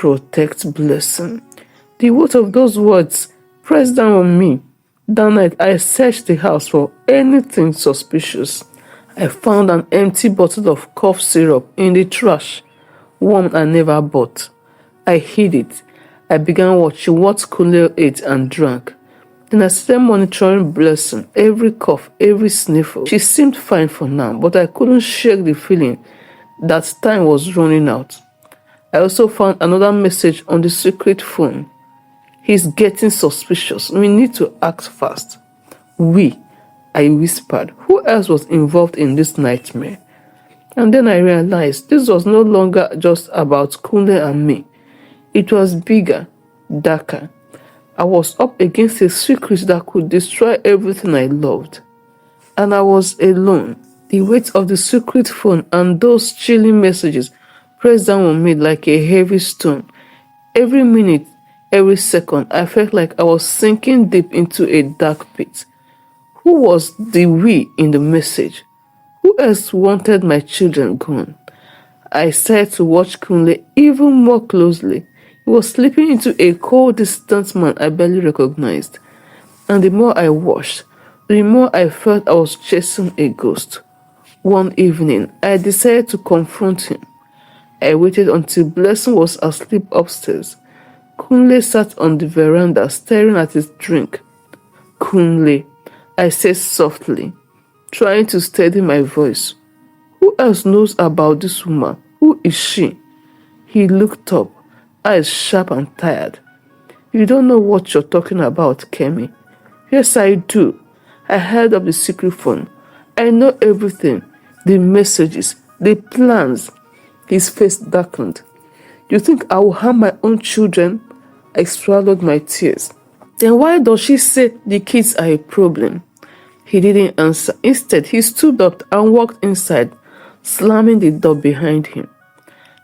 protect Blessing. The weight of those words pressed down on me. That night, I searched the house for anything suspicious. I found an empty bottle of cough syrup in the trash, one I never bought. I hid it. I began watching what Kunle ate and drank. Then I started monitoring Blessing, every cough, every sniffle. She seemed fine for now, but I couldn't shake the feeling that time was running out. I also found another message on the secret phone. He's getting suspicious. We need to act fast. I whispered. Who else was involved in this nightmare? And then I realized this was no longer just about Kunle and me. It was bigger, darker. I was up against a secret that could destroy everything I loved. And I was alone. The weight of the secret phone and those chilling messages pressed down on me like a heavy stone. Every minute, every second, I felt like I was sinking deep into a dark pit. Who was the we in the message? Who else wanted my children gone? I started to watch Kunle even more closely. He was slipping into a cold, distant man I barely recognized. And the more I watched, the more I felt I was chasing a ghost. One evening, I decided to confront him. I waited until Blessing was asleep upstairs. Kunle sat on the veranda staring at his drink. Kunle, I said softly, trying to steady my voice. Who else knows about this woman? Who is she? He looked up, eyes sharp and tired. You don't know what you're talking about, Kemi. Yes, I do. I held up the secret phone. I know everything. The messages, the plans. His face darkened. You think I will harm my own children? I swallowed my tears. Then why does she say the kids are a problem? He didn't answer. Instead, he stood up and walked inside, slamming the door behind him.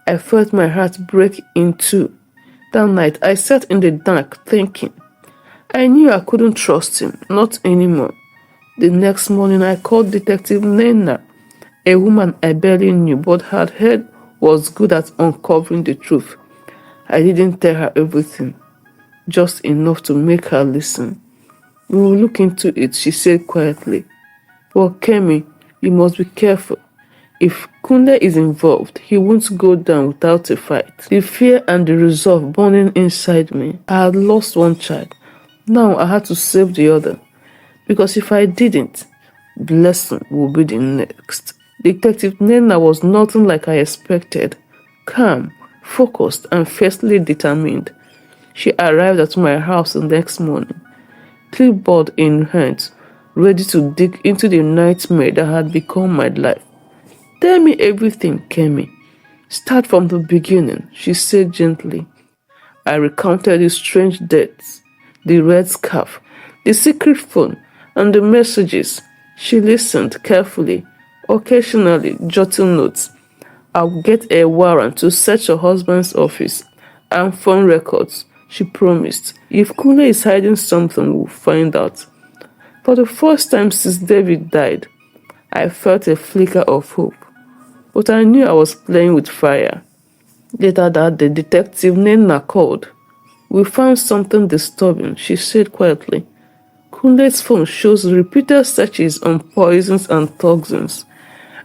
I felt my heart break in two. That night, I sat in the dark thinking. I knew I couldn't trust him, not anymore. The next morning, I called Detective Nena, a woman I barely knew but had heard was good at uncovering the truth. I didn't tell her everything, just enough to make her listen. We will look into it, she said quietly. But Kemi, you must be careful. If Kunle is involved, he won't go down without a fight. The fear and the resolve burning inside me. I had lost one child. Now I had to save the other. Because if I didn't, Blessing would be the next. Detective Nena was nothing like I expected. Calm, focused, and fiercely determined. She arrived at my house the next morning, clipboard in hand, ready to dig into the nightmare that had become my life. Tell me everything, Kemi. Start from the beginning, she said gently. I recounted the strange deaths, the red scarf, the secret phone, and the messages. She listened carefully, occasionally jotting notes. I'll get a warrant to search your husband's office and phone records, she promised. If Kunle is hiding something, we'll find out. For the first time since David died, I felt a flicker of hope. But I knew I was playing with fire. Later that day, Detective Nena called. We found something disturbing, she said quietly. Kunle's phone shows repeated searches on poisons and toxins,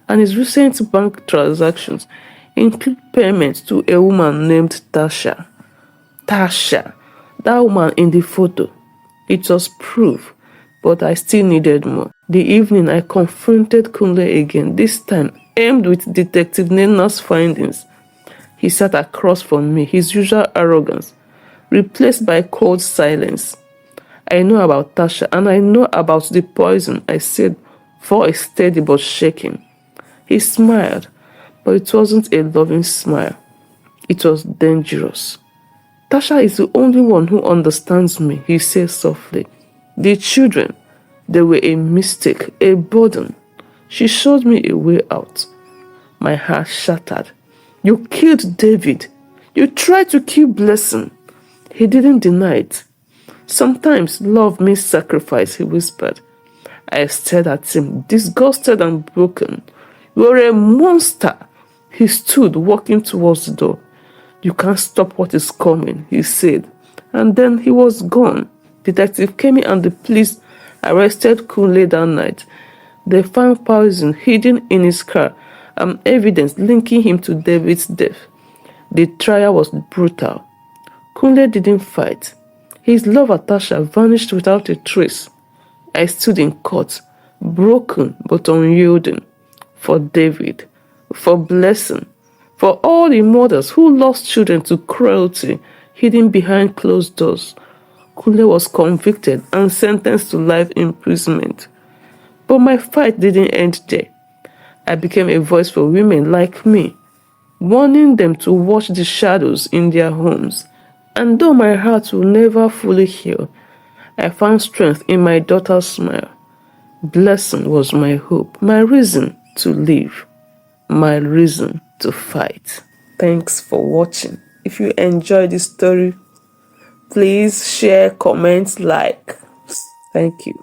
and his recent bank transactions include payments to a woman named Tasha. Tasha, that woman in the photo. It was proof, but I still needed more. The evening I confronted Kunle again, this time aimed with Detective Nena's findings. He sat across from me, his usual arrogance, replaced by cold silence. I know about Tasha and I know about the poison, I said, voice steady but shaking. He smiled, but it wasn't a loving smile. It was dangerous. Tasha is the only one who understands me, he said softly. The children, they were a mistake, a burden. She showed me a way out. My heart shattered. You killed David. You tried to kill Blessing. He didn't deny it. Sometimes love means sacrifice, he whispered. I stared at him, disgusted and broken. You're a monster. He stood, walking towards the door. "You can't stop what is coming," he said. And then he was gone. Detective Kemi and the police arrested Kunle that night. They found poison hidden in his car and evidence linking him to David's death. The trial was brutal. Kunle didn't fight. His lover Tasha vanished without a trace. I stood in court, broken but unyielding, for David, for Blessing, for all the mothers who lost children to cruelty hidden behind closed doors. Kunle was convicted and sentenced to life imprisonment. But my fight didn't end there. I became a voice for women like me, warning them to watch the shadows in their homes. And though my heart will never fully heal, I found strength in my daughter's smile. Blessing was my hope, my reason to live, my reason to fight. Thanks for watching. If you enjoyed this story, please share, comment, like. Thank you.